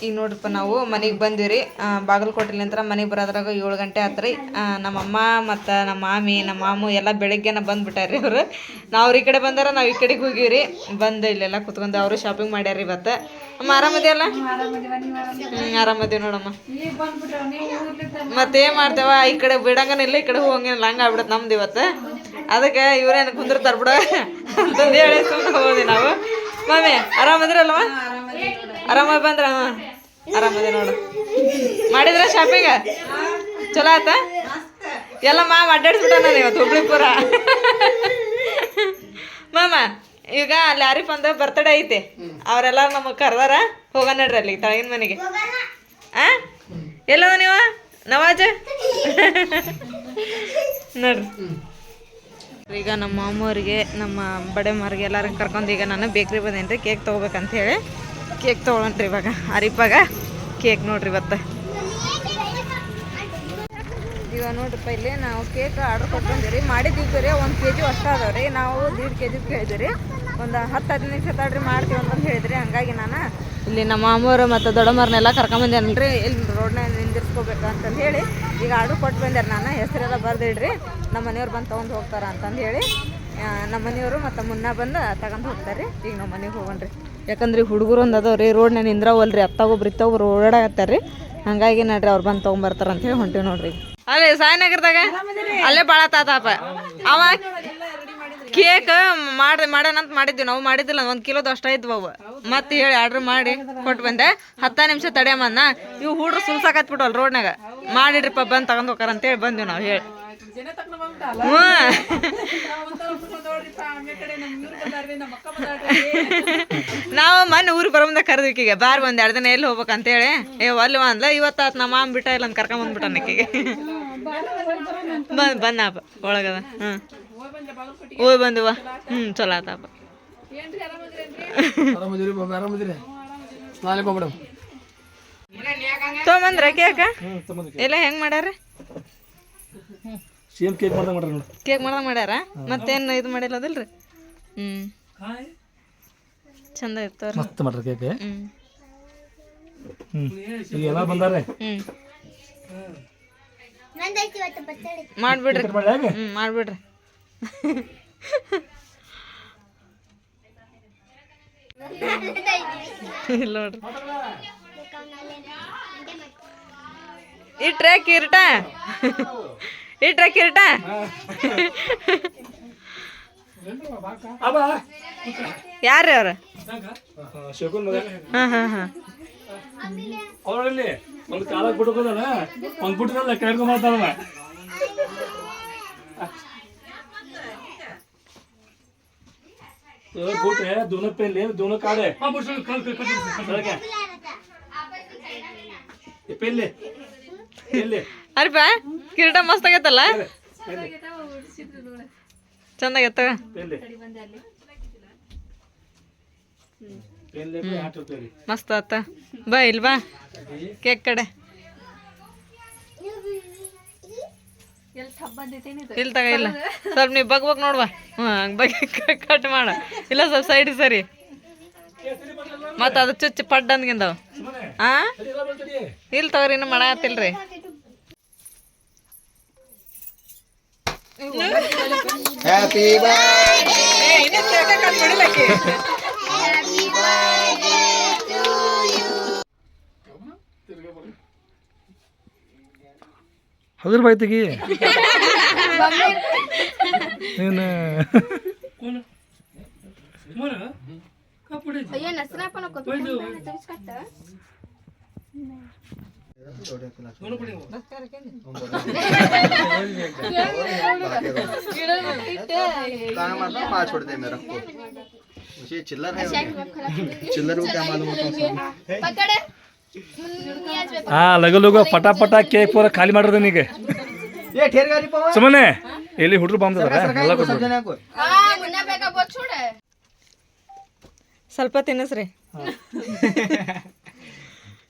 ಈಗ ನೋಡ್ರಿಪ್ಪ ನಾವು ಮನೆಗೆ ಬಂದಿವ್ರಿ. ಬಾಗಲಕೋಟೆಲಿಂತ್ರ ಮನೆಗೆ ಬರೋದ್ರಾಗ 7 ಗಂಟೆ ಆತ್ರಿ. ನಮ್ಮಮ್ಮ ಮತ್ತು ನಮ್ಮ ಮಾಮಿ ನಮ್ಮ ಮಾಮು ಎಲ್ಲ ಬೆಳಗ್ಗೆನ ಬಂದುಬಿಟ್ಟಾರ್ರಿ ಅವರು. ನಾವು ಈ ಕಡೆ ಬಂದಾರ, ನಾವು ಈ ಕಡೆಗೆ ಹೋಗಿವ್ರಿ. ಬಂದು ಇಲ್ಲೆಲ್ಲ ಕುತ್ಕೊಂಡು ಅವರು ಶಾಪಿಂಗ್ ಮಾಡ್ಯಾರ ಇವತ್ತು. ಅಮ್ಮ ಆರಾಮದಿಯಲ್ಲ? ಆರಾಮದೀವಿ ನೋಡಮ್ಮ. ಮತ್ತೇನು ಮಾಡ್ತೇವ, ಈ ಕಡೆ ಬಿಡಂಗನಿಲ್ಲ, ಈ ಕಡೆ ಹೋಗಂಗಿಲ್ಲ, ಹಂಗೆ ಆಗ್ಬಿಡತ್ತೆ ನಮ್ದು ಇವತ್ತು. ಅದಕ್ಕೆ ಇವ್ರೇನು ಕುಂದಿರ್ತಾರೆ ಬಿಡ ಅಂತಂದು ಹೇಳಿ ಸುಮ್ಮನೆ ಹೋದ್ವಿ ನಾವು. ಮಾಮಿ ಆರಾಮದಿರಲ್ವ? ಆರಾಮಾಗಿ ಬಂದ್ರ? ಹಾಂ ಆರಾಮದಿ ನೋಡು. ಮಾಡಿದ್ರ ಶಾಪಿಂಗ ಚಲೋ ಆತ? ಎಲ್ಲ ಮಾಮ ಅಡ್ಡಾಡಿಸ್ಬಿಟ್ಟ ನಾನು ಇವತ್ತು ಹುಬ್ಳಿ ಪೂರ. ಮಾಮ ಈಗ ಅಲ್ಲಿ ಆರಿಫ್ ಅಂದ ಬರ್ತಡೇ ಐತಿ, ಅವರೆಲ್ಲ ನಮಗೆ ಕರ್ದಾರ. ಹೋಗೋಣ ನಡ್ರಿ ಅಲ್ಲಿ ತಳಗಿನ ಮನೆಗೆ. ಎಲ್ಲದ ನೀವು ನವಾಜ ನೋಡ್ರಿ. ಈಗ ನಮ್ಮ ಮಾಮೂರಿಗೆ ನಮ್ಮ ಬಡೆ ಮಾರಿಗೆ ಎಲ್ಲರೂ ಕರ್ಕೊಂಡು ಈಗ ನಾನು ಬೇಕ್ರಿ ಬಂದೇನ್ರಿ ಕೇಕ್ ತೊಗೋಬೇಕಂತ ಹೇಳಿ. ಕೇಕ್ ತೊಗೊಳನ್ರಿ ಇವಾಗ ಆರಿಫಾಗ ಕೇಕ್ ನೋಡ್ರಿ ಇವತ್ತು. ಈಗ ನೋಡ್ರಿಪ್ಪ ಇಲ್ಲಿ ನಾವು ಕೇಕ್ ಆರ್ಡ್ರ್ ಕೊಟ್ಕೊಂಡ್ರಿ. ಮಾಡಿದ್ದೀವಿ ರೀ 1 kg ಅಷ್ಟು ಅದಾವ್ರಿ. ನಾವು 1.5 kg ಕೇಳಿದ್ರಿ. ಒಂದು 10-15 ನಿಮಿಷ ತಡ್ರಿ ಮಾಡ್ತೀವಿ ಅಂತಂದು ಹೇಳಿದ್ರಿ. ಹಂಗಾಗಿ ನಾನು ಇಲ್ಲಿ ನಮ್ಮ ಮಾಮೂರು ಮತ್ತು ದೊಡ್ಡಮ್ಮರನ್ನೆಲ್ಲ ಕರ್ಕೊಂಬಂದೇನ್ರಿ. ಇಲ್ಲಿ ರೋಡ್ನಾಗ ನಿಂದಿರ್ಸ್ಕೋಬೇಕು ಅಂತಂದು ಹೇಳಿ ಈಗ ಆರ್ಡ್ರ್ ಕೊಟ್ಟು ಬಂದ್ಯಾರ. ನಾನು ಹೆಸರೆಲ್ಲ ಬರ್ದಿಡ್ರಿ, ನಮ್ಮ ಮನೆಯವ್ರು ಬಂದು ತೊಗೊಂಡು ಹೋಗ್ತಾರ ಅಂತಂದು ಹೇಳಿ ನಮ್ಮ ಮನೆಯವರು ಮತ್ತು ಮುನ್ನ ಬಂದು ತಗೊಂಡು ಹೋಗ್ತಾರೆ ರೀ. ಈಗ ನಾವು ಮನೆಗೆ ಹೋಗೋಣ್ರಿ. ಯಾಕಂದ್ರೆ ಹುಡುಗರು ಒಂದು ಅದಾವ ರೀ ರೋಡ್ನಾಗ ನಿಂದ್ರಾವಲ್ರಿ, ಅತ್ತಾಗೊಬ್ರು ಇತ್ತಾಗೊಬ್ರು ಓಡಾಡತ್ತಾರ ರೀ. ಹಾಗಾಗಿ ನೋಡ್ರಿ ಅವ್ರು ಬಂದು ತೊಗೊಂಬರ್ತಾರ ಅಂತ ಹೇಳಿ ಹೊಂಟೀವಿ ನೋಡ್ರಿ. ಅಲ್ಲೇ ಸಾಯಿನಗರದಾಗ ಅಲ್ಲೇ ಭಾಳ ತಾತಪ್ಪ ಅವ ಕೇಕ್ ಮಾಡೋಣಂತ ಮಾಡಿದ್ವಿ. ನಾವು ಮಾಡಿದ್ದಿಲ್ಲ, 1 ಕಿಲೋದು ಅಷ್ಟ ಇದ್ವು ಅವು. ಮತ್ತೆ ಹೇಳಿ ಆರ್ಡ್ರ್ ಮಾಡಿ ಕೊಟ್ಟು ಬಂದೆ. 10 ನಿಮಿಷ ತಡೆಯಮ್ಮನ್ನ ಇವು ಹುಡ್ರು ಸುಲ್ಸಾಕತ್ಬಿಟ್ಟವಲ್ಲ ರೋಡ್ನಾಗ. ಮಾಡಿಡ್ರಿಪ್ಪ ಬಂದು ತಗೊಂಡು ಹೋಗಾರ ಅಂತೇಳಿ ಬಂದ್ವಿ ನಾವು ಹೇಳಿ. ನಾವು ಮೊನ್ನೆ ಊರಿಗೆ ಬರೋದ ಕರೆದಿಕ್ಕಿಗೆ ಬಾರ್ ಬಂದು 2 ದಿನ ಎಲ್ಲಿ ಹೋಗ್ಬೇಕಂತೇಳಿ ಅಲ್ವ ಅಂದ್ಲ. ಇವತ್ತು ನಮ್ಮ ಮಾಮ ಬಿಟ್ಟ ಇಲ್ಲ ಅಂತ ಕರ್ಕೊಂಬಂದ್ಬಿಟ್ಟ ನಕ್ಕಿಗೆ. ಬಂದಪ್ಪ ಒಳಗದ. ಹೋಗಿ ಬಂದುವ. ಚಲೋ ಆತಪ್ಪ. ತೊಗೊಂಬಂದ್ರ ಕೇಕ ಎಲ್ಲ ಹೆಂಗ್ ಮಾಡ್ಯಾರ? ಕೇಕ್ ಮಾಡ್ಯಾರ. ಮತ್ತೇನು ಇದು ಮಾಡಿಲ್ಲ ಅದಲ್ರಿ? ಚಂದ ಇರ್ತಾವ್ರಿ. ಮಸ್ತ್ ಮಾಡ್ರಿ ಕೇಕ್. ಮಾಡ್ಬಿಡ್ರಿ. ಮಾಡ್ಬಿಡ್ರಿ. ಇಲ್ಲ ನೋಡ್ರಿ ಇಟ್ರೆ ಕಿರೀಟ, ಇಟ್ರೆ ಕಿರೀಟ. ಯಾರ್ರಿ ಅವ್ರ? ಹಾಂ ಹಾಂ ಹಾಂ ಅವರಲ್ಲಿ ಒಂದು ಕಾಲ ಬಿಡ್ಕೋದಲ್ಲ, ಒಂದು ಬಿಟ್ಟಲ್ಲ ಕೇಳ್ಕೊಂಡ್ ಮಾಡ್ತಾರಲ್ಲ. ಬಿಟ್ರೆ दोनों पहले दोनों काढ़े पहले पहले. ಅರೆ ಬಾ ಕಿರೀಟ ಮಸ್ತ್ ಆಗೈತಲ್ಲ, ಚಂದ ಆಗೈತ. ಮಸ್ತ್ ಆತ. ಬಾ ಇಲ್ಲಿ ಬಾ ಕೇಕ್ ಕಡೆ. ಇಲ್ಲಿ ತಗ. ಇಲ್ಲ ಸ್ವಲ್ಪ ನೀವು ಬಗ್ಬೇಕು ನೋಡ್ವಾ. ಬಗ್ಗೆ ಕಟ್ ಮಾಡ. ಇಲ್ಲ ಸ್ವಲ್ಪ ಸೈಡ್ ಸರಿ. ಮತ್ತು ಅದು ಚುಚ್ಚು ಪಡ್ಡ ಅಂದ್ಗಿಂದವ. ಇಲ್ಲಿ ತಗೋರಿ, ಇನ್ನು ಮಾಡತ್ತಿಲ್ರಿ. ಹ್ಯಾಪಿ ಹದ್ರ ಬಾಯ್ತಿಗಿ ನೀನು पाँच छोड़ दे मेरा को मुझे चिल्लर है चिल्लर को क्या मालूम होता हाँ लगो लोग फटाफटा केक पूरा खाली ಮಾಡ್ರದ ನೀಗೆ ये ठेर गाड़ी पवा ಸುಮ್ಮನೆ ಎಲ್ಲಿ ಹುಡುಗರು ಬಾಂಬ್ತಾರೆ ಎಲ್ಲ ಸ್ವಲ್ಪ ತಿನ್ನಿಸ್ರಿ.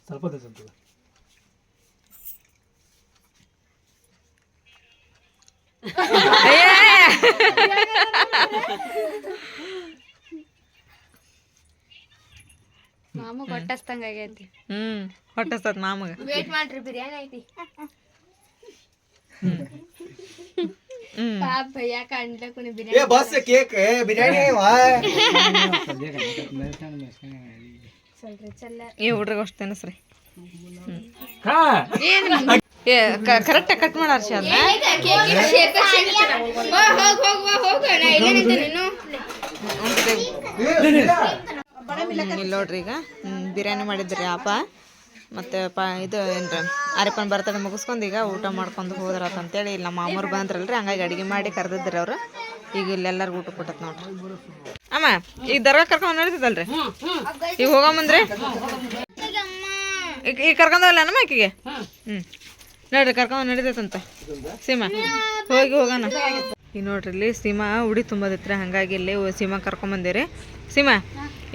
ಸ್ವಲ್ಪ ಮಾಮ ಕೊಟ್ಟಸ್ತಂಗ ಆಗೈತಿ. ಹೊಟ್ಟಸ್ತದ ಮಾಮಗ. ವೇಟ್ ಮಾಡ್ರಿ, ಬಿರಿಯಾನಿ ಐತಿ. ಪಾಪ ಯಾಕ ಅಂಡ್ಲಕ್ಕೂ ಬಿರಿಯಾನಿ. ಏ ಬಸ್ ಕೇಕ್ ಬಿರಿಯಾನಿ ಈ ಹುಡ್ರಿಗೆ ಅಷ್ಟು ತಿನ್ನಿಸ್ರಿ. ಕರೆಕ್ಟ್ ಕಟ್ ಮಾಡಾರ ಇಲ್ಲಿ ನೋಡ್ರಿ. ಈಗ ಬಿರಿಯಾನಿ ಮಾಡಿದ್ರಿ ಅಪ್ಪ ಮತ್ತು ಇದು ಏನ್ರಿ ಅರೆಪನ್ ಬರ್ತಡೆ ಮುಗಿಸ್ಕೊಂಡು ಈಗ ಊಟ ಮಾಡ್ಕೊಂಡು ಹೋದ್ರತ್ತ ಅಂತೇಳಿ ಇಲ್ಲಿ ನಮ್ಮ ಮಾಮೂರು ಬಂದ್ರಲ್ರಿ, ಹಂಗಾಗಿ ಅಡುಗೆ ಮಾಡಿ ಕರೆದಿದ್ರಿ ಅವ್ರು. ಈಗ ಇಲ್ಲೆಲ್ಲರಿಗೂ ಊಟ ಕೊಟ್ಟತ್ ನೋಡ್ರಿ. ಅಮ್ಮ ಈಗ ದರ್ಗಾ ಕರ್ಕೊಂಡು ನಡೀತದಲ್ರಿ, ಈಗ ಹೋಗಂಬಂದ್ರಿ ಈಗ ಕರ್ಕೊಂಡಲ್ಲ ನಮ್ಮ ಆಕಿಗೆ. ನೋಡ್ರಿ ಕರ್ಕೊಂಡು ನಡೀತೈತಂತ ಸೀಮಾ, ಹೋಗೋಣ. ಈಗ ನೋಡ್ರಿ ಇಲ್ಲಿ ಸೀಮಾ ಉಡಿ ತುಂಬೋದಿತ್ರಿ, ಹಂಗಾಗಿ ಇಲ್ಲಿ ಸೀಮಾ ಕರ್ಕೊಂಬಂದಿರಿ. ಸೀಮಾ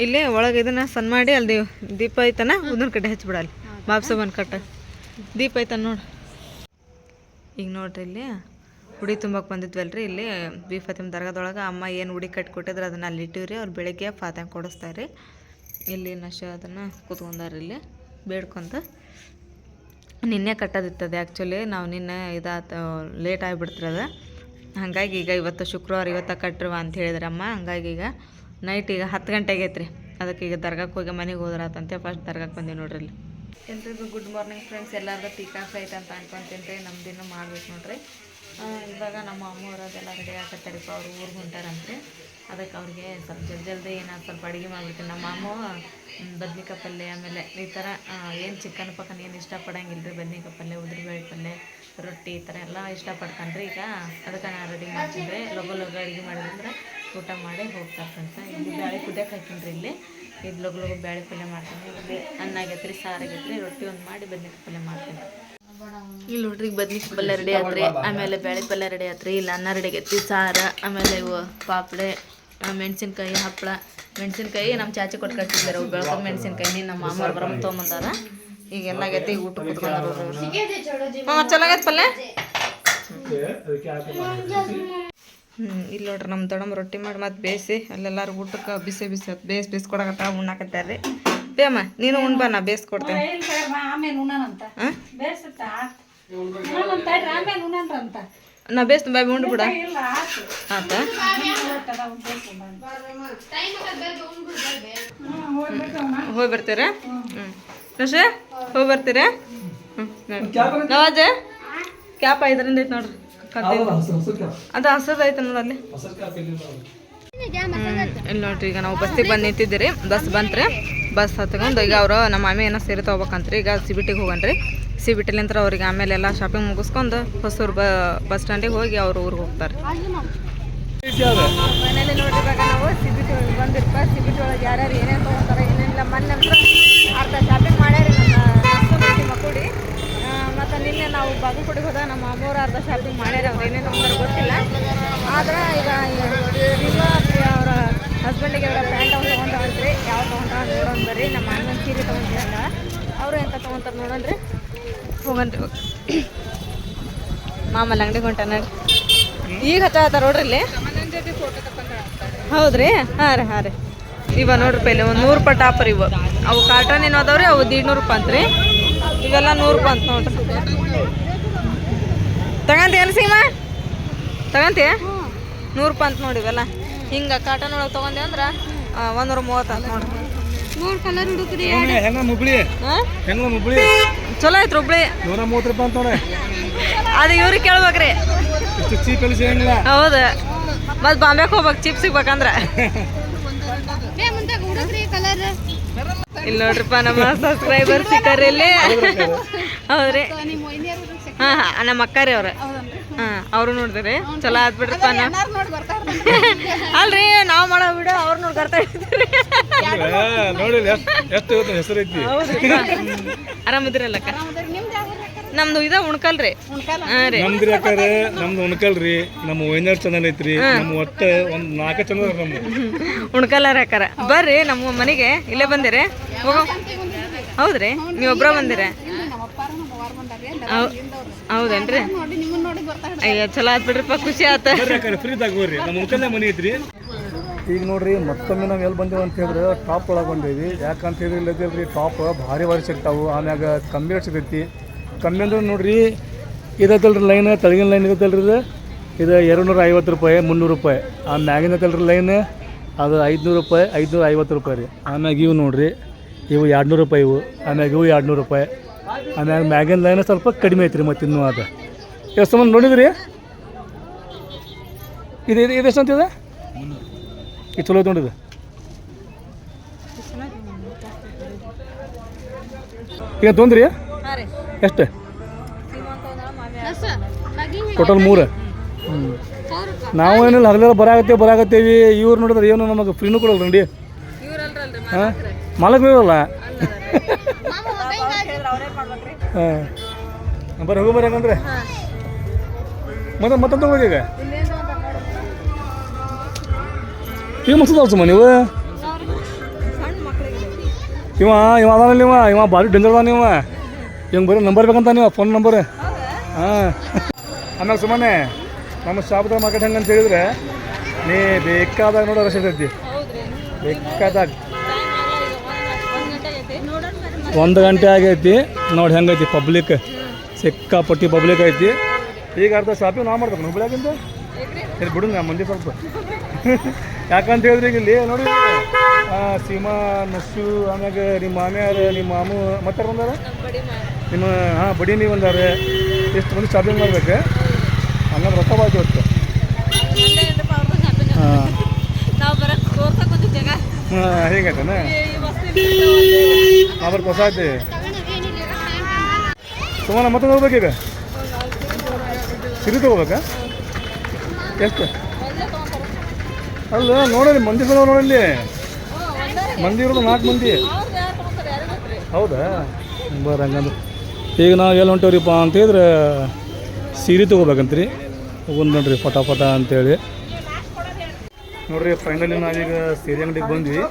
ಇಲ್ಲಿ ಒಳಗೆ ಇದನ್ನ ಸಣ್ಣ ಮಾಡಿ ಅಲ್ಲಿ ದೀಪ ಐತನ ಉದಿನ ಕಡ್ಡೆ ಹಚ್ಬಿಡಲ್ಲಿ, ಬಾಬ್ಸಬನ್ ಕಟ್ಟ ದೀಪ ಐತನ ನೋಡಿ. ಈಗ ನೋಡ್ರಿ ಇಲ್ಲಿ ಉಡಿ ತುಂಬಕ್ಕೆ ಬಂದಿದ್ವಲ್ರಿ, ಇಲ್ಲಿ ಬಿ ಫಾತಿಮ ದರ್ಗಾದೊಳಗೆ ಅಮ್ಮ ಏನು ಉಡಿ ಕಟ್ಟಿ ಕೊಟ್ಟಿದ್ರೆ ಅದನ್ನು ಅಲ್ಲಿ ಇಟ್ಟಿವ್ರಿ. ಅವ್ರು ಬೆಳಗ್ಗೆ ಫಾತಿಮ ಕೊಡಿಸ್ತಾರೆ. ಇಲ್ಲಿ ನಶ ಅದನ್ನು ಕೂತ್ಕೊಂಡಾರ ಇಲ್ಲಿ ಬೇಡ್ಕೊಂತ. ನಿನ್ನೆ ಕಟ್ಟೋದಿರ್ತದೆ ಆ್ಯಕ್ಚುಲಿ, ನಾವು ನಿನ್ನೆ ಲೇಟ್ ಆಗಿಬಿಡ್ತಿರೋದು, ಹಾಗಾಗಿ ಈಗ ಇವತ್ತು ಶುಕ್ರವಾರ ಇವತ್ತು ಕಟ್ರವ ಅಂತ ಹೇಳಿದ್ರೆ ಅಮ್ಮ. ಹಂಗಾಗಿ ಈಗ ನೈಟ್ ಈಗ 10 ಗಂಟೆಗೆ ಐತ್ರಿ, ಅದಕ್ಕೆ ಈಗ ದರ್ಗಾಕ್ಕೆ ಹೋಗಿ ಮನೆಗೆ ಹೋದ್ರಾತಂತೆ. ಫಸ್ಟ್ ದರ್ಗಾಕ್ಕೆ ಬಂದೀವಿ ನೋಡ್ರಿ. ಇಲ್ಲಿ ಎಲ್ರಿಗೂ ಗುಡ್ ಮಾರ್ನಿಂಗ್ ಫ್ರೆಂಡ್ಸ್. ಎಲ್ಲರಿಗೂ ಟೀ ಕಾಫಿ ಐತೆ ಅಂತ ಅನ್ಕೊಂತೀನಿ. ನಮ್ದಿನ್ನೂ ಮಾಡ್ಬೇಕು ನೋಡ್ರಿ. ಇವಾಗ ನಮ್ಮ ಅಮ್ಮವ್ರು ಅದೆಲ್ಲ ರೆಡಿ ಆಗತ್ತಾರಿಪ್ಪ, ಅವ್ರು ಊರಿಗೆ ಹೊಂಟಾರಂತ್ರಿ. ಅದಕ್ಕೆ ಅವ್ರಿಗೆ ಸ್ವಲ್ಪ ಜಲ್ದಿ ಏನಾದ್ರು ಸ್ವಲ್ಪ ಅಡುಗೆ ಮಾಡಿಬಿಡ್ತೀನಿ. ನಮ್ಮ ಅಮ್ಮ ಬದ್ನಿಕಾಯಿ ಪಲ್ಯ, ಆಮೇಲೆ ಈ ಥರ ಏನು ಚಿಕನ್ ಪಕ್ಕನ ಏನು ಇಷ್ಟಪಡಂಗಿಲ್ಲ ರೀ. ಬದ್ನಿಕಾಯಿ ಪಲ್ಯ, ಉದ್ರಬೇಳೆ ಪಲ್ಯ, ರೊಟ್ಟಿ ಈ ಥರ ಎಲ್ಲ ಇಷ್ಟಪಡ್ತಾನ್ರಿ. ಈಗ ಅದಕ್ಕೆ ನಾನು ರೆಡಿ ಮಾಡ್ತೀನಿ. ಲಗು ಅಡುಗೆ ಮಾಡಿದ್ರೆ ಊಟ ಮಾಡಿ ಹೋಗ್ತಾರೆ ಅಂತ. ಇಲ್ಲಿ ಬ್ಯಾಳೆ ಕುದಿಯಕ್ಕೆ ಹಾಕಿನ್ರಿ. ಇಲ್ಲಿ ಇದು ಲಗು ಬ್ಯಾಳೆ ಪಲ್ಯ ಮಾಡ್ತೀನಿ. ಇಲ್ಲಿ ಅನ್ನ ಆಗೈತ್ರಿ, ಸಾರು ಆಗೈತ್ರಿ, ರೊಟ್ಟಿ ಒಂದು ಮಾಡಿ ಬದ್ನಿಕಾಯಿ ಪಲ್ಯ ಮಾಡ್ತೀನಿ. ಇಲ್ಲಿ ನೋಡ್ರಿ ಈಗ ಬದ್ನಿಕಾಯಿ ಪಲ್ಯ ರೆಡಿ ಆತ್ರಿ, ಆಮೇಲೆ ಬ್ಯಾಳೆ ಪಲ್ಯ ರೆಡಿ ಆತ್ರಿ. ಇಲ್ಲಿ ಅನ್ನ ರೆಡಿ ಆಗೈತಿ, ಸಾರು, ಆಮೇಲೆ ಇವು ಪಾಪಡೆ, ಮೆಣಸಿನ್ಕಾಯಿ, ಹಪ್ಪಳ. ಮೆಣಸಿನ್ಕಾಯಿ ನಮ್ಮ ಚಾಚಿ ಕೊಟ್ಟು ಕಳ್ಸಿದ್ದಾರೆ, ಅವು ಬೆಳ್ಕೊಂಡು ಮೆಣಸಿನ್ಕಾಯಿ ನಮ್ಮ ಮಾಮವ್ರು ಬರಮ್ ತೊಗೊಂಬಂದಾರ. ಈಗ ಎಲ್ಲ ಆಗೈತಿ, ಈಗ ಊಟ ಕುತ್ಕೊಂಡಾರ. ಚಲೋ ಆಗೈತೆ ಪಲ್ಯ. ಇಲ್ಲಿ ನೋಡ್ರಿ ನಮ್ಮ ದೊಡ್ಡಮ್ಮ ರೊಟ್ಟಿ ಮಾಡಿ ಮತ್ತೆ ಬೇಯಿಸಿ ಅಲ್ಲೆಲ್ಲರೂ ಊಟಕ್ಕೆ ಬಿಸಿ ಬೇಯಿಸಿ ಕೊಡಕತ್ತ ಉಣ್ಣಾಕತ್ತಾರ್ರಿ. ಬೇಮ್ಮ ನೀನು ಉಣ್ಬಾ, ನಾ ಬೇಯಿಸ್ಕೊಡ್ತೇನೆ. ನಾ ಬೇಯಿಸ್ತೀನಿ ಬಾಯ್, ಉಂಡು ಬಿಡ ಆತ. ಹೋಗಿ ಬರ್ತೀರಾ? ರಶ ಹೋಗಿ ಬರ್ತೀರಾ? ನವಾಜ ಕ್ಯಾಪ್ 5ರಿಂದ ಐತೆ ನೋಡ್ರಿ, ಅದು ಹಸದ ಐತೆ ನೋಡಲ್ಲಿ. ಇಲ್ಲಿ ನೋಡ್ರಿ ಈಗ ನಾವು ಬಸ್ಸಿಗೆ ಬಂದು ನಿಂತಿದ್ದೀರಿ. ಬಸ್ ಬಂತ್ರಿ, ಬಸ್ ಹತ್ಕೊಂಡು ಈಗ ಅವರು ನಮ್ಮ ಮಾಮಿ ಏನೋ ಸೀರೆ ತೊಗೋಬೇಕಂತ್ರಿ. ಈಗ ಸಿಬಿಟಿಗೆ ಹೋಗನ್ರಿ. ಸಿಬಿಟಿಲಿಂತ್ರ ಅವ್ರಿಗೆ ಆಮೇಲೆ ಎಲ್ಲ ಶಾಪಿಂಗ್ ಮುಗಿಸ್ಕೊಂಡು ಹೊಸೂರು ಬಸ್ ಸ್ಟ್ಯಾಂಡಿಗೆ ಹೋಗಿ ಅವ್ರ ಊರಿಗೆ ಹೋಗ್ತಾರೆ. ಮನೇಲಿ ನೋಡ್ರಿ ಇವಾಗ ನಾವು ಸಿಬಿಟಿ ಒಳಗೆ ಬಂದಿರ್ಪ. ಸಿಬಿಟಿ ಒಳಗೆ ಯಾರ್ಯಾರು ಏನೇನು ತೊಗೊತಾರೆ ಏನೇನಿಲ್ಲ. ಮೊನ್ನೆ ಅಂದ್ರೆ ಅರ್ಧ ಶಾಪಿಂಗ್ ಮಾಡ್ಯಾರಿ ನಮ್ಮ ಮಕ್ಕಳು. ಮತ್ತು ನಿನ್ನೆ ನಾವು ಬಾಗಲಕೋಟೆಗೆ ಹೋದಾಗ ನಮ್ಮ ಅಮ್ಮವ್ರು ಅರ್ಧ ಶಾಪಿಂಗ್ ಮಾಡ್ಯಾರ. ಅವ್ರು ಏನೇನು ತೊಗೊಂಡ್ರೆ ಗೊತ್ತಿಲ್ಲ. ಆದ್ರೆ ಈಗ ಅವರ ಹಸ್ಬೆಂಡಿಗೆ ಅವರ ಪ್ಯಾಂಟ್ ಅವ್ರು ತೊಗೊಂಡ್ರಿ. ಯಾವ ತೊಗೊಂಡ್ರ ನೋಡೋಣ ಬರ್ರಿ. ನಮ್ಮ ಅಣ್ಣನ ಸೀರೆ ತೊಗೊಂಡಿಲ್ಲ, ಅವರು ಎಂತ ತೊಗೊಂತಾರೆ ನೋಡೋಣ್ರಿ. ಹೋಗನ್ರಿ ಮಾಮಲ್ಲ ಅಂಗಡಿಗೆ ಹೊಂಟ ನೋಡ್ರಿ. ಈಗ ಹತ್ತಾರ ನೋಡ್ರಿ ಇಲ್ಲಿ. ಹೌದ್ರಿ? ಹಾಂ ರೀ. ಇವ ನೋಡ್ರಿ ಪೈಲೆ ಒಂದು 100 ರೂಪಾಯಿ ಟಾಪರ್ ಇವು. ಅವು ಕಾಟನ್ ಏನೋ ಅದಾವ್ರಿ, ಅವು 150 ರೂಪಾಯಿ ಅಂತ್ರಿ. ಇವೆಲ್ಲ 100 ರೂಪಾಯಿ ಅಂತ ನೋಡ್ರಿ. ತಗಂತೀಯಲ್ಲ ಸೀಮಾ? ತಗಂತೀಯ? 100 ರೂಪಾಯಿ ಅಂತ ನೋಡಿ. ಇವೆಲ್ಲ ಹಿಂಗೆ ಕಾಟನ್ ಒಳಗೆ ತೊಗೊಂಡೆ ಅಂದ್ರೆ 130 ಅಂತ ನೋಡ್ರಿ. ಚಲೋ ಐತ್ರಿ ಹುಬ್ಳಿ. 130 ರೂಪಾಯಿ ಅಂತ ನೋಡಿ. ಅದು ಇವ್ರಿಗೆ ಕೇಳ್ಬೇಕ್ರಿ. ಹೌದು, ಮತ್ತೆ ಬಾಂಬೆಗೆ ಹೋಗ್ಬೇಕು ಚೀಪ್ ಸಿಗ್ಬೇಕಂದ್ರೆ. ಇಲ್ಲಿ ನೋಡ್ರಿಪ್ಪ ನಮ್ಮ ಸಬ್ಸ್ಕ್ರೈಬರ್ ಸಿಕ್ಕಾರಿ ಇಲ್ಲಿ. ಹೌದ್ರಿ? ಹಾಂ ನಮ್ಮ ಅಕ್ಕಾರಿ ಅವ್ರು. ಹಾಂ ಅವರು ನೋಡಿದ್ರಿ, ಚಲೋ ಆದ್ಬಿಡ್ರಪ್ಪ. ಅಲ್ರಿ ನಾವು ಮಾಡೋ ವಿಡಿಯೋ ಅವ್ರು ನೋಡಿ ಬರ್ತಾ ಇರ್ತೀರಿ. ಆರಾಮದಿರಲ್ಲಕ್ಕ? ನಮ್ದು ಇದ ಉಣ್ಕಲ್ರಿ. ನಮ್ದು ಉಣ್ಕಲ್ರಿ. ನಮ್ಮ ವೈನರ್ ಚಾನಲ್ ಐತ್ರಿ. ನಮ್ಮ ಒಟ್ಟ ಒಂದ್ 4 ಚಾನಲ್ ಉಣ್ಕಲ್ಲಾರ ಅಕ್ಕಾರ. ಬರ್ರಿ ನಮ್ಮ ಮನೆಗೆ, ಇಲ್ಲೇ ಬಂದಿರಿ. ಹೌದ್ರಿ? ನೀವೊಬ್ರ ಬಂದಿರ? ಹೌದೇನ್ರಿ? ಅಯ್ಯ ಚಲೋ ಆತ್ ಬಿಡ್ರಿಪ್ಪ, ಖುಷಿ ಆತ. ಫ್ರೀದಾಗ ಹೋಗ್ರಿ, ನಮ್ಮ ಉಣ್ಕಲ್ಲೆ ಮನೆ ಐತ್ರಿ. ಈಗ ನೋಡ್ರಿ ಮತ್ತೊಮ್ಮೆ ನಾವು ಎಲ್ಲಿ ಬಂದೇವು ಅಂತ ಹೇಳಿದ್ರೆ ಟಾಪ್ ಒಳಗೆ ಬಂದೇವಿ. ಯಾಕಂತ ಹೇಳಿದ್ರೆ ಇಲ್ಲದಿಲ್ಲ ಟಾಪ್ ಭಾರಿ ಸಿಗ್ತಾವೆ. ಆಮ್ಯಾಗ ಕಮ್ಮಿ ರೇಟ್ ಸಿಗ್ತೈತಿ. ಕಮ್ಮಿ ಅಂದ್ರೆ ನೋಡ್ರಿ ಇದೈತಲ್ರಿ ಲೈನ್, ತೆಳಗಿನ ಲೈನ್ ಇದೈತಲ್ರಿ ಇದು 250 ರೂಪಾಯಿ 300 ರೂಪಾಯಿ. ಆ ಮ್ಯಾಗಿನ ಐತಲ್ರಿ ಲೈನ್ ಅದು 500 ರೂಪಾಯಿ 550 ರೂಪಾಯಿ ರೀ. ಆಮ್ಯಾಗ ಇವು ನೋಡ್ರಿ ಇವು 200 ರೂಪಾಯಿ ಇವು. ಆಮ್ಯಾಗ ಇವು 200 ರೂಪಾಯಿ. ಆಮ್ಯಾಗ ಮ್ಯಾಗಿನ ಲೈನ್ ಸ್ವಲ್ಪ ಕಡಿಮೆ ಐತ್ರಿ ಮತ್ತು ಇನ್ನೂ ಅದು ಎಷ್ಟು ಸಂಬಂಧ ನೋಡಿದ್ರಿ. ಇದು ಎಷ್ಟು ಅಂತಿದೆ ಇದು ಚಲೋ ಐತೆ ನೋಡಿದೆ. ಈಗ ತೊಂದ್ರಿ ಹಾಂ ರೀ ಎಷ್ಟು ಸೀಮಾ ಅಂತ ಮಾಮಿ ಟೋಟಲ್ 3. ನಾವು ಏನಿಲ್ಲ ಹಗಲೆಲ್ಲ ಬರಾಕತ್ತೇವಿ. ಇವ್ರು ನೋಡಿದ್ರೆ ಏನು ನಮಗೆ ಫ್ರೀನೂ ಕೊಡಲ್ಲ ರಂಡಿ. ಇವ್ರಲ್ರಲ್ರಿ ಹಾಂ ಮಾಲಕ್ ಇರಲ್ಲ. ಹಾಂ ಬರ್ರಿ ಹೋಗಿ ಬರ್ರಿ ಹಂಗಂದ್ರೆ ಮತ್ತೆ ತಗೋರಿ. ಈಗ ಮಸ್ತದ ಸುಮ್ಮ ನೀವು ಸಣ್ಣ ಮಕ್ಕಳಿಗೆ ಇವ ಅದಾನಲ್ಲಿ ಇವ ಭಾರಿ ಡೇಂಜರ್ ಅದ. ನೀವು ಹಿಂಗೆ ಬರೀ ನಂಬರ್ ಬೇಕಂತ ನೀವು ಫೋನ್ ನಂಬರ್. ಹಾಂ ಆಮೇಲೆ ಸುಮ್ಮನೆ ನಮ್ಮ ಶಾಪದ ಮಾರ್ಕೆಟ್ ಹೆಂಗಂತ ಹೇಳಿದ್ರೆ ನೀ ಬೇಕಾದಾಗ ನೋಡೋ ರಶ್ ಇರ್ತೈತಿ. ಬೇಕಾದಾಗ 1 ಗಂಟೆ ಆಗೈತಿ ನೋಡಿ ಹೆಂಗೈತಿ ಪಬ್ಲಿಕ್. ಸಿಕ್ಕಾಪಟ್ಟಿ ಪಬ್ಲಿಕ್ ಐತಿ. ಈಗ ಅರ್ಧ ಶಾಪಿಂಗ್ ನಾವು ಮಾಡ್ಬೇಕು ಹುಬ್ಳ್ಯಾಗಿಂದ ಇಲ್ಲಿ ಬಿಡು ನಾ ಮಂದಿ ಸ್ವಲ್ಪ. ಯಾಕಂತ ಹೇಳಿದ್ರೆ ಈಗ ಇಲ್ಲಿ ನೋಡಿ ಸೀಮಾ ನಸ್ಸು ಆಮ್ಯಾಗ ನಿಮ್ಮ ಮಾಮ್ಯಾರ ನಿಮ್ಮ ಮಾಮು ಮತ್ತೆ ಬಂದಾರ ನಿಮ್ಮ ಬಡಿ ನೀವು ಬಂದಾರೆ. ಎಷ್ಟು ಮಂದಿ ಶಾಪಿಂಗ್ ಮಾಡ್ಬೇಕು ಹಂಗಂದ್ರೆ ರೊಕ್ಕ ಬಾಕಿ ಹೊತ್ತು. ಹಾಂ ನಾವು ಬರಕ್ಕೆ ತೋರ್ಸಕ್ಕೆ ಜಾಗ ಹೇಗೈತನ ಅವ್ರ ಹೊಸ ಐತಿ ಸುಮಾರು ಮತ್ತೆ ಹೋಗ್ಬೇಕೀಗ ಸಿರಿ ತಗೋಬೇಕಾ ಎಷ್ಟು ಅಲ್ಲ ನೋಡಲಿ ಮಂದಿ ಸಲ ನೋಡಲ್ಲಿ ಮಂದಿ ಇರೋದು 4 ಮಂದಿ. ಹೌದಾ ಬರ ಹಂಗಂದ್ರೆ ಈಗ ನಾವು ಎಲ್ಲಿ ಹೊಂಟೇವ್ರಿಪ್ಪ ಅಂತೇಳಿದ್ರೆ ಸೀರೆ ತೊಗೋಬೇಕಂತ್ರಿ. ಹೋಗೋದು ನೋಡ್ರಿ ಫಟಾಫಟ ಅಂತೇಳಿ ನೋಡ್ರಿ. ಫೈನಲಿ ನಾವೀಗ ಸೀರೆ ಅಂಗಡಿಗೆ ಬಂದ್ವಿ.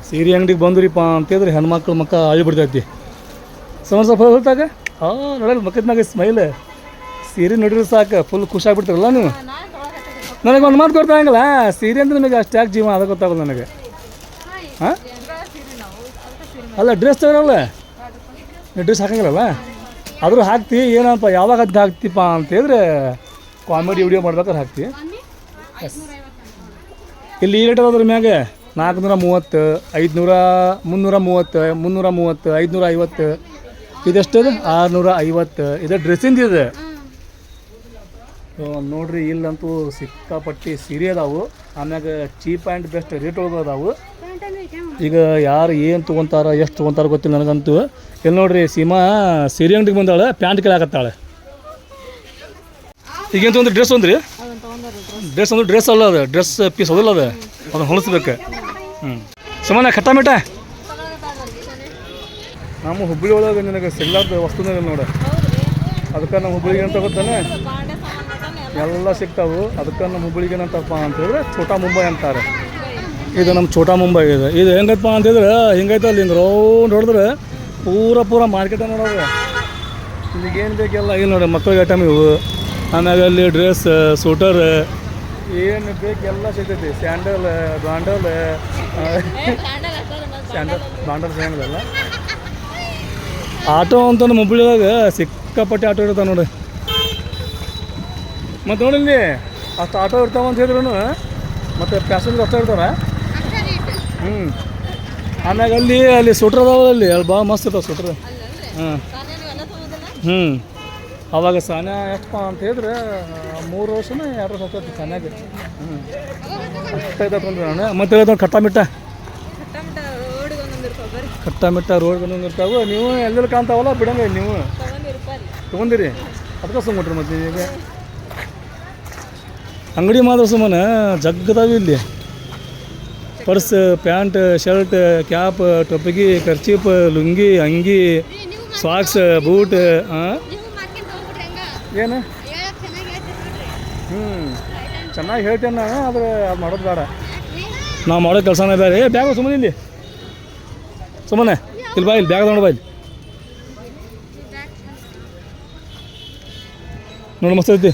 ಸೀರೆ ಅಂಗಡಿಗೆ ಬಂದ್ರಿಪ್ಪ ಅಂತೇಳಿದ್ರೆ ಹೆಣ್ಮಕ್ಳು ಮಕ್ಕ ಬಿಡ್ತೈತಿ. ಸ್ವಲ್ಪ ಹೊಲ್ತಾಗ ನೋಡಲ್ಲ ಮಕ್ಕದ ಮ್ಯಾಗ ಸ್ಮೈಲ್ ಸೀರೆ ನೋಡಿದ್ರೆ ಸಾಕು ಫುಲ್ ಖುಷಿಯಾಗ್ಬಿಡ್ತಾರಲ್ಲ ನೀವು. ನನಗೆ ಒಂದು ಮಾತು ಗೊತ್ತಾಗಲ್ಲ ಸೀರೆ ಅಂದ್ರೆ ನನಗೆ ಅಷ್ಟು ಯಾಕೆ ಜೀವ ಅದು ಗೊತ್ತಾಗಲ್ಲ ನನಗೆ. ಹಾಂ ಅಲ್ಲ ಡ್ರೆಸ್ ತಗೊಳಲ್ಲ ನೀವು ಡ್ರೆಸ್ ಹಾಕಂಗಿಲ್ಲಲ್ಲ ಆದರೂ ಹಾಕ್ತಿ ಏನಪ್ಪ ಯಾವಾಗ ಅದು ಹಾಕ್ತಿಪ್ಪ ಅಂತೇಳಿದ್ರೆ ಕಾಮಿಡಿ ವಿಡಿಯೋ ಮಾಡ್ಬೇಕಾದ್ರೆ ಹಾಕ್ತಿ. ಎಸ್ ಇಲ್ಲಿ ಈ ರೇಟ್ ಅದ್ರ ಮ್ಯಾಗ 430 500 330 330 550 ಇದೆಷ್ಟದು 650 ಇದು ಡ್ರೆಸ್ಸಿಂದ ಇದೆ ನೋಡ್ರಿ. ಇಲ್ಲಂತೂ ಸಿಕ್ಕಾಪಟ್ಟಿ ಸೀರೆ ಅದಾವು. ಆಮ್ಯಾಗ ಚೀಪ್ ಆ್ಯಂಡ್ ಬೆಸ್ಟ್ ರೇಟ್ ಒಳಗೆ ಅದಾವು. ಈಗ ಯಾರು ಏನು ತೊಗೊತಾರ ಎಷ್ಟು ತೊಗೊತಾರ ಗೊತ್ತಿಲ್ಲ ನನಗಂತೂ. ಇಲ್ಲಿ ನೋಡ್ರಿ ಸೀಮಾ ಸೀರೆ ಅಂಗಡಿಗೆ ಬಂದಾಳೆ ಪ್ಯಾಂಟ್ ಕೇಳಾಕತ್ತಾಳೆ. ಈಗೇನು ತೊಗೊಂಡ್ರಿ ಡ್ರೆಸ್ ಒಂದ್ರಿ ಡ್ರೆಸ್ ಅಂದ್ರೆ ಡ್ರೆಸ್ ಅಲ್ಲ ಅದು ಡ್ರೆಸ್ ಪೀಸ್ ಅದಲ್ಲ ಅದು ಅದನ್ನು ಹೊಲಿಸ್ಬೇಕು. ಸುಮ್ಮನೆ ಖಟ್ಟ ಮಿಟ ನಮ್ಮ ಹುಬ್ಬಳ್ಳಿ ಒಳಗೆ ನಿನಗೆ ಸಿಗ್ಲಾರ್ದ ವಸ್ತುನೇ ಇಲ್ಲ ನೋಡ. ಅದಕ್ಕೆ ನಮ್ಮ ಹುಬ್ಬಳ್ಳಿಗೆ ಅಂತ ಗೊತ್ತಾನೆ ಎಲ್ಲ ಸಿಗ್ತಾವೆ. ಅದಕ್ಕೆ ನಮ್ಮ ಹುಬ್ಬಳ್ಳಿಗೆ ಏನಂತಪ್ಪ ಅಂತೇಳಿದ್ರೆ ಛೋಟಾ ಮುಂಬೈ ಅಂತಾರೆ. ಇದು ನಮ್ಮ ಛೋಟಾ ಮುಂಬೈ ಇದೆ. ಇದು ಹೆಂಗೈತಪ್ಪ ಅಂತಂದ್ರೆ ಹಿಂಗೈತಲ್ಲ ಹಿಂಗೆ ರೌಂಡ್ ಹೊಡೆದ್ರೆ ಪೂರ ಮಾರ್ಕೆಟ ನೋಡೋದು. ಇಲ್ಲಿಗೇನು ಬೇಕೆಲ್ಲ ಇಲ್ಲಿ ನೋಡಿ ಮಕ್ಕಳಿಗೆ ಐಟಮ್ ಇವು. ಆಮ್ಯಾಗ ಅಲ್ಲಿ ಡ್ರೆಸ್ ಸೂಟರ್ ಏನು ಬೇಕೆಲ್ಲ ಸಿಗ್ತೈತಿ. ಸ್ಯಾಂಡಲ್ ಬಾಂಡಲ್ ಸ್ಯಾಂಡಲ್ ಆಟೋ ಅಂತ ನಮ್ಮ ಹುಬ್ಬಳ್ಳಿದಾಗ ಸಿಕ್ಕಾಪಟ್ಟೆ ಆಟೋ ಇರ್ತಾವೆ ನೋಡಿ. ಮತ್ತು ನೋಡಿಲ್ಲಿ ಅಷ್ಟು ಆಟೋ ಇರ್ತಾವೆ ಅಂತ ಹೇಳಿದ್ರು ಮತ್ತು ಪ್ಯಾಸೆಂಜರ್ ಅಷ್ಟೇ ಇರ್ತಾರೆ. ಆಮ್ಯಾಗ ಅಲ್ಲಿ ಸೂಟ್ರ್ ಅದಾವ ಅಲ್ಲಿ ಭಾಳ ಮಸ್ತ್ ಇರ್ತಾವೆ ಸೂಟ್ರ್. ಅವಾಗ ಸಾನ್ಯಾ ಎಷ್ಟಪ್ಪ ಅಂತ ಹೇಳಿದ್ರೆ 3 ವರ್ಷನ 2 ವರ್ಷ ಆಗ್ತೈತಿ ಸಾನ್ಯಾಗ. ಅಷ್ಟ ಐತಂದ್ರೆ ನಾನು ಮತ್ತೆ ಹೇಳ್ತಾವೆ ಕಟ್ಟ ಮಿಟ್ಟ ರೋಡ್ಗೆ ಒಂದೊಂದು ಇರ್ತಾವೆ. ನೀವು ಎಲ್ಲೆಲ್ಲಿ ಕಾಣ್ತಾವಲ್ಲ ಬಿಡಂಗ ನೀವು ತೊಗೊಂಡಿರಿ ಅದಕ್ಕೆ ಸುಮ್ಮಿಟ್ರಿ. ಮತ್ತೆ ಈಗ ಅಂಗಡಿ ಮಾತ್ರ ಸುಮ್ಮನೆ ಜಗ್ಗದಾವೆ ಇಲ್ಲಿ. ಪರ್ಸ್ ಪ್ಯಾಂಟ್ ಶರ್ಟ್ ಕ್ಯಾಪ್ ಟೊಪ್ಪಿಗೆ ಕರ್ಚೀಪ್ ಲುಂಗಿ ಅಂಗಿ ಸಾಕ್ಸ್ ಬೂಟ್. ಏನು ಚೆನ್ನಾಗಿ ಹೇಳ್ತೇನೆ ನಾನು ಆದರೆ ಅದು ಮಾಡೋದು ಬೇಡ. ನಾವು ಮಾಡೋ ಕೆಲಸನೇ ಬೇರೆ. ಬ್ಯಾಗ ಸುಮ್ಮನೆ ಇಲ್ಲಿ ಸುಮ್ಮನೆ ಇಲ್ಲಿ ಬಾ ಇಲ್ಲಿ ಬ್ಯಾಗ್ ತಗೊಂಡು ಬಾ ಇಲ್ಲಿ ನೋಡಿ ಮಸ್ತ್ ಐತಿ.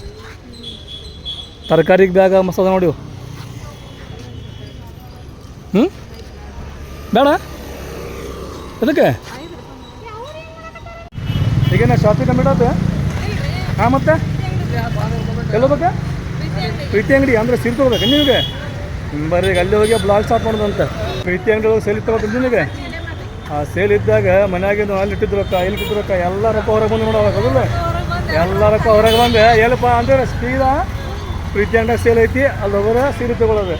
ತರಕಾರಿಗೆ ಬ್ಯಾಗ ಮಸ್ತ್ ಅದ ನೋಡಿ. ಹ್ಞೂ ಬೇಡ ಅದಕ್ಕೆ ಈಗೇನ ಶಾಪಿಂಗ್ ಕಂಪ್ಲೀಟ್ ಆಯ್ತು ಹಾಂ ಮತ್ತೆ ಎಲ್ಲ ಬೇಕಾ ಪ್ರೀತಿ ಅಂಗಡಿ ಅಂದರೆ ಸೀರೆ ತೊಗೋಬೇಕು ನಿಮಗೆ ಬರ್ರಿ ಈಗ ಅಲ್ಲಿ ಹೋಗಿ ಬ್ಲಾಗ್ ಸ್ಟಾರ್ಟ್ ಮಾಡೋದಂತ ಪ್ರೀತಿ ಅಂಗಡಿ ಹೋಗಿ ಸೇಲ್ ತೊಗೋತೀನಿ ನಿಮಗೆ ಆ ಸೇಲ್ ಇದ್ದಾಗ ಮನ್ಯಾಗೇನು ಅಲ್ಲಿ ಇಟ್ಟಿದ್ದು ರೊಕ್ಕ ಇಲ್ಲಿ ಇಟ್ಟಿದ್ದು ರೊಕ್ಕ ಎಲ್ಲ ರೊಕ್ಕ ಹೊರಗೆ ಬಂದು ನೋಡೋಲ್ಲ ಎಲ್ಲ ರೊಕ್ಕ ಹೊರಗೆ ಬಂದು ಎಲ್ಲಪ್ಪ ಅಂದರೆ ಸೀದಾ ಪ್ರೀತಿ ಅಂಗಡಿ ಸೇಲ್ ಐತಿ ಅಲ್ಲಿ ಹೋಗೋರೆ ಸೀರೆ ತೊಗೊಳೋದು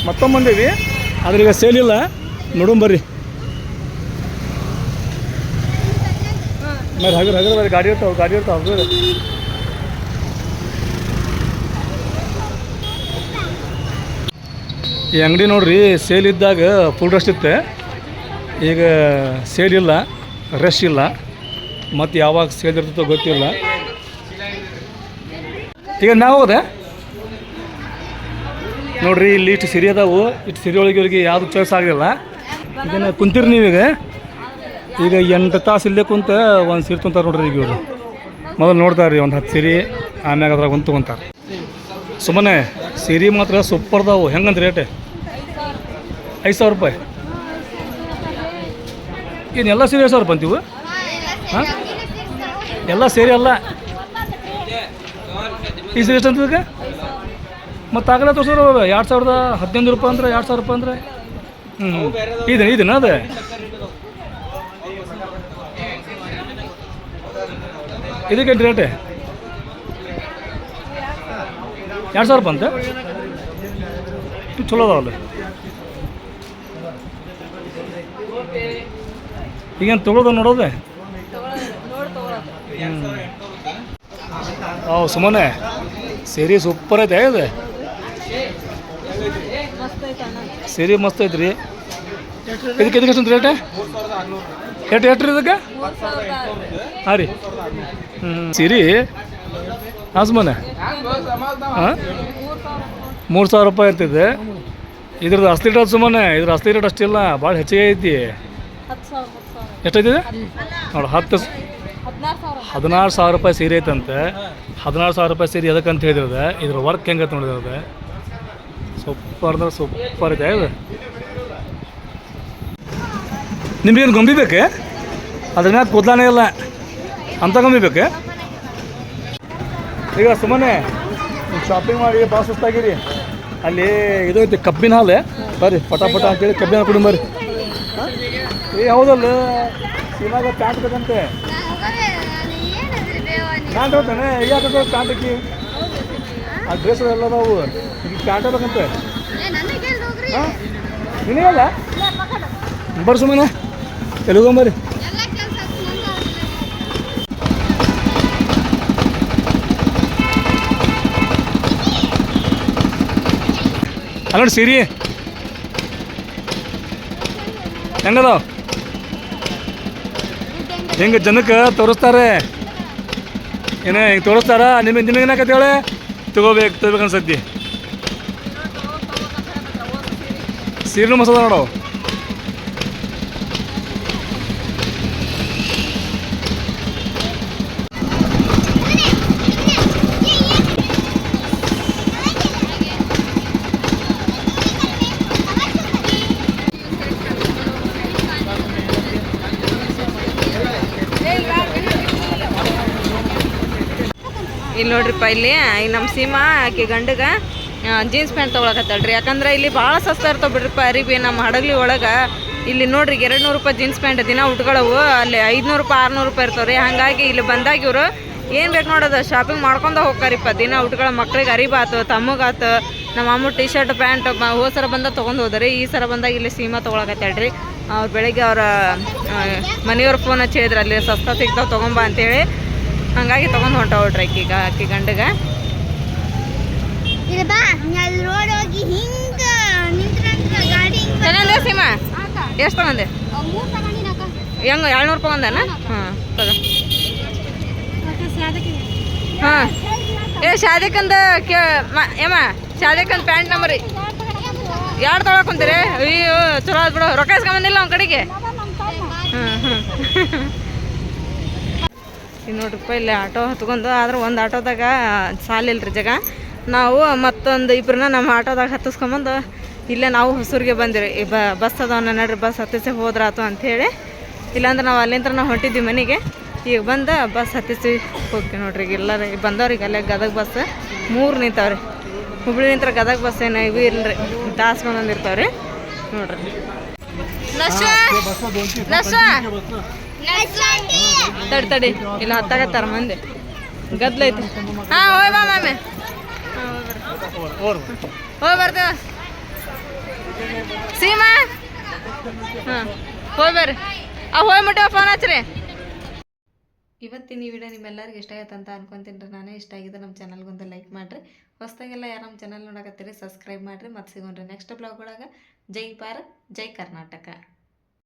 ಮತ್ತೊಮ್ಮೆ ಬಂದೀವಿ ಆದ್ರೆ ಈಗ ಸೇಲ್ ಇಲ್ಲ ನೋಡೋಣ ಬರ್ರಿ ಹಗರ್ ಬರ್ರಿ ಗಾಡಿ ಇರ್ತಾವೆ ಈ ಅಂಗಡಿ ನೋಡ್ರಿ ಸೇಲ್ ಇದ್ದಾಗ ಫುಲ್ ರಶ್ ಇತ್ತು ಈಗ ಸೇಲ್ ಇಲ್ಲ ರಶ್ ಇಲ್ಲ ಮತ್ತು ಯಾವಾಗ ಸೇಲ್ ಇರ್ತದೋ ಗೊತ್ತಿಲ್ಲ ಈಗ ನಾವು ಹೋದೆ ನೋಡ್ರಿ ಇಲ್ಲಿ ಇಷ್ಟು ಸಿರಿ ಅದಾವು ಇಷ್ಟು ಸಿರಿ ಒಳಗೆ ಇವ್ರಿಗೆ ಯಾವುದು ಚಾಯ್ಸ್ ಆಗಲಿಲ್ಲ ಇದನ್ನು ಕುಂತೀರಿ ನೀವೀಗ ಈಗ 8 ತಾಸು ಇಲ್ಲೇ ಕುಂತ ಒಂದು ಸೀರೆ ತೊಗೊಂತಾರೆ ನೋಡ್ರಿ ಈಗ ಇವರು ಮೊದಲು ನೋಡ್ತಾರೆ ರೀ ಒಂದು 10 ಸೀರೆ ಆಮ್ಯಾಗ ಅದ್ರಾಗ ಒಂದು ತೊಗೊಂತಾರೆ ಸುಮ್ಮನೆ ಸೀರೆ ಮಾತ್ರ ಸೂಪರ್ದಾವು ಹೆಂಗಂತ ರೇಟ್ 5,000 ರೂಪಾಯಿ ಏನೆಲ್ಲ ಸೀರೆ 5,000 ರೂಪಾಯಿ ಅಂತೀವಿ ಹಾಂ ಎಲ್ಲ ಸೇರಿ ಅಲ್ಲ ಈ ಸೀರೆ ಎಷ್ಟು ಅಂತೀವಿ ಮತ್ತು ಆಗಲೇ ತೋರಿಸೋರು 2,015 ರೂಪಾಯಿ ಅಂದ್ರೆ 2,000 ರೂಪಾಯಿ ಅಂದರೆ ಇದನ್ನ ಅದೇ ಇದಕ್ಕೆ ರೇಟ್ 2,000 ರೂಪಾಯಿ ಅಂತ ಚಲೋ ಅದಾವಲ್ಲ ಈಗೇನು ತೊಗೊಳೋದು ನೋಡೋದೆ ಸುಮ್ಮನೆ ಸೀರೆ ಸೂಪರ್ ಐತೆ ಇದೆ ಸೀರೆ ಮಸ್ತ್ ಐತ್ರಿ ಇದಕ್ಕೆ ಎಷ್ಟು ರೇಟ್ ಎಷ್ಟು ರೀ ಇದಕ್ಕೆ ಹಾಂ ರೀ ಸೀರೆ ಹಾಂ ಸುಮ್ಮನೆ ಹಾಂ 3,000 ರೂಪಾಯಿ ಅಂತಿದೆ ಇದ್ರದ್ದು ಅಸ್ಲಿ ರೇಟ್ ಸುಮ್ಮನೆ ಇದ್ರ ಅಸ್ಲಿ ರೇಟ್ ಅಷ್ಟಿಲ್ಲ ಭಾಳ ಹೆಚ್ಚಿಗೆ ಐತಿ ಎಷ್ಟೈತಿದೆ ನೋಡಿ 16,000 ರೂಪಾಯಿ ಸೀರೆ ಐತಂತೆ 16,000 ರೂಪಾಯಿ ಸೀರೆ ಎದಕ್ಕಂತ ಹೇಳಿದ್ರೆ ಇದ್ರ ವರ್ಕ್ ಹೆಂಗೈತೆ ನೋಡಿದ್ರೆ ಸೂಪರ್ ಅಂದ್ರೆ ಸೂಪರ್ ಐತೆ ಇದು ನಿಮ್ಗೇನು ಗೊಂಬಿ ಬೇಕು ಅದ್ರ ಮ್ಯಾಗ ಕೂದಲಾನೇ ಇಲ್ಲ ಅಂತ ಗೊಂಬಿ ಬೇಕು ಈಗ ಸುಮ್ಮನೆ ಶಾಪಿಂಗ್ ಮಾಡಿ ಭಾಳ ಸುಸ್ತಾಗಿರಿ ಅಲ್ಲಿ ಇದು ಐತಿ ಕಬ್ಬಿನ ಹಾಲು ಬರ್ರಿ ಪಟಾಪಟ ಅಂತೇಳಿ ಕಬ್ಬಿನ ಹಾಲು ಕುಡಿ ಬರ್ರಿ ಹೌದಲ್ಲ ಸೀಮಾಗ ಪ್ಯಾಂಟ್ ಬೇಕಂತೆ ಪ್ಯಾಂಟ್ ಹೋಗ್ತಾನೆ ಯಾಕೆ ಪ್ಯಾಂಟಕ್ಕೆ ಆ ಡ್ರೆಸ್ ಎಲ್ಲ ನಾವು ಈಗ ಪ್ಯಾಂಟ್ ಬೇಕಂತೆ ಹಾಂ ನಿನಗಲ್ಲ ಬರ್ರಿ ಸುಮ್ಮನೆ ಎಲ್ಲಿಗೊಂಬರ್ರಿ ಅಲ್ಲ ನೋಡಿ ಸೀರೆ ಹೆಂಗದಾವ ಹೆಂಗೆ ಜನಕ್ಕೆ ತೋರಿಸ್ತಾರೆ ಏನೇ ಹಿಂಗೆ ತೋರಿಸ್ತಾರ ನಿಮಗೇನಾಕತ್ತೇಳೆ ತಗೋಬೇಕು ಅನ್ಸತ್ತಿ ಸೀರೆನೂ ಮಸದ ನೋಡವು ಇಲ್ಲಿ ನೋಡ್ರಿಪ್ಪ ಇಲ್ಲಿ ನಮ್ಮ ಸೀಮಾ ಆಕೆ ಗಂಡಗೆ ಜೀನ್ಸ್ ಪ್ಯಾಂಟ್ ತೊಗೊಳಕತ್ತಳ್ರಿ ಯಾಕಂದ್ರೆ ಇಲ್ಲಿ ಭಾಳ ಸಸ್ತ ಇರ್ತಾವೆ ಬಿಡ್ರಿಪ್ಪ ಅರಿಬಿ ನಮ್ಮ ಹಡಗಲಿ ಒಳಗೆ ಇಲ್ಲಿ ನೋಡ್ರಿ 200 ರೂಪಾಯಿ ಜೀನ್ಸ್ ಪ್ಯಾಂಟ್ ದಿನ ಉಟ್ಕೊಳ್ಳವು ಅಲ್ಲಿ 500 ರೂಪಾಯಿ 600 ರೂಪಾಯಿ ಇರ್ತಾವ್ರಿ ಹಾಗಾಗಿ ಇಲ್ಲಿ ಬಂದಾಗ ಇವರು ಏನು ಬೇಕು ನೋಡೋದು ಶಾಪಿಂಗ್ ಮಾಡ್ಕೊಂಡು ಹೋಗ್ತಾರಿಪ್ಪ ದಿನ ಉಟ್ಕೊಳ್ಳೋ ಮಕ್ಳಿಗೆ ಅರಿಬಾತು ತಮ್ಮಗಾತು ನಮ್ಮ ಅಮ್ಮ ಟಿ ಶರ್ಟ್ ಪ್ಯಾಂಟ್ ಹೋದ ಬಂದ ತೊಗೊಂಡು ಹೋದ್ರಿ ಈ ಸರ ಬಂದಾಗ ಇಲ್ಲಿ ಸೀಮಾ ತೊಗೊಳಕತ್ತಳ್ರಿ ಅವ್ರು ಬೆಳಗ್ಗೆ ಅವ್ರ ಮನೆಯವ್ರ ಫೋನ್ ಹಚ್ಚಿ ಹೇಳಿದ್ರು ಅಲ್ಲಿ ಸಸ್ತಾ ಸಿಗ್ತಾವೆ ತೊಗೊಂಬ ಅಂತೇಳಿ ಹಂಗಾಗಿ ತೊಗೊಂಡು ಹೊಂಟೋಡ್ರಿ ಈಗ ಆಕಿ ಗಂಡಗ ಚೆನ್ನಾಗಿದೆ ಸೀಮಾ ಎಷ್ಟು ತಗೊಂಡೆ ಹೆಂಗ 200 ರೂಪಾಯಿ ಒಂದೇನ ಹಾಂ ತಗೋ ಹಾಂ ಶಾದಿಕಂದ ಏಮ ಶಾದಿಕಂದ ಪ್ಯಾಂಟ್ ನಂಬರಿ ಯಾರು ತೊಗೊಳಕುಂತೀರಿ ಅಯ್ಯೋ ಚಲೋ ಆದ್ ಬಿಡು ರೊಕ್ಕ ಇಸ್ಕೊಂಬಂದಿಲ್ಲ ಅವ್ನ ಕಡೆಗೆ ನೋಡ್ರಿಪ್ಪ ಇಲ್ಲಿ ಆಟೋ ಹತ್ಕೊಂಡು ಆದ್ರೆ ಒಂದು ಆಟೋದಾಗ ಸಾಲಿಲ್ರಿ ಜಾಗ ನಾವು ಮತ್ತೊಂದು ಇಬ್ಬರನ್ನ ನಮ್ಮ ಆಟೋದಾಗ ಹತ್ತಿಸ್ಕೊಂಬಂದು ಇಲ್ಲೇ ನಾವು ಹೊಸೂರಿಗೆ ಬಂದಿರಿ ಬಸ್ ಅದಾವನ್ನ ನಡ್ರಿ ಬಸ್ ಹತ್ತಿಸಿ ಹೋದ್ರಾತು ಅಂಥೇಳಿ. ಇಲ್ಲಾಂದ್ರೆ ನಾವು ಅಲ್ಲಿಂದ ನಾವು ಹೊಂಟಿದ್ವಿ ಮನೆಗೆ. ಈಗ ಬಂದು ಬಸ್ ಹತ್ತಿಸಿ ಹೋಗ್ತೀವಿ ನೋಡ್ರಿ. ಈಗ ಎಲ್ಲರೂ ಬಂದವ್ರಿಗೆ ಅಲ್ಲೇ ಗದಗ ಬಸ್ 3 ನಿಂತಾವ್ರಿ. ಹುಬ್ಳಿ ನಿಂತ್ರ ಗದಗ ಬಸ್ ಏನು ಇವು ಇಲ್ರಿ, ತಾಸು ಬಂದಿರ್ತಾವ್ರಿ ನೋಡ್ರಿ. ತಡಿ ಇಲ್ಲ ಹತ್ತಾಗತ್ತಾರ ಮಂದಿ ಗದ್ಲೈತಿ. ಹಾಂ ಹೋಯ್ ಬಾ ಮಾಮೆ, ಹೋಗಿ ಬರ್ತೇವ ಸೀಮಾ. ಹಾಂ ಹೋಯ್ ಬರ್ರಿ, ಹೋಯ್ ಮುಟ್ಟ ಫೋನ್ ಹಚ್ಚ್ರಿ. ಇವತ್ತಿನ ಈ ವಿಡಿಯೋ ನಿಮ್ಮೆಲ್ಲರಿಗೂ ಇಷ್ಟ ಆಯ್ತು ಅಂತ ಅನ್ಕೊಂತೀನಿ ರೀ. ನಾನೇ ಇಷ್ಟ ಆಗಿದೆ ನಮ್ಮ ಚಾನಲ್ಗೊಂದು ಲೈಕ್ ಮಾಡಿರಿ. ಹೊಸದಾಗೆಲ್ಲ ಯಾರು ನಮ್ಮ ಚಾನಲ್ ನೋಡಕತ್ತೀರಿ ಸಬ್ಸ್ಕ್ರೈಬ್ ಮಾಡಿರಿ. ಮತ್ತೆ ಸಿಗೋಣ್ರಿ ನೆಕ್ಸ್ಟ್ ಬ್ಲಾಗ್ ಒಳಗೆ. ಜೈ ಭಾರತ್ ಜೈ ಕರ್ನಾಟಕ.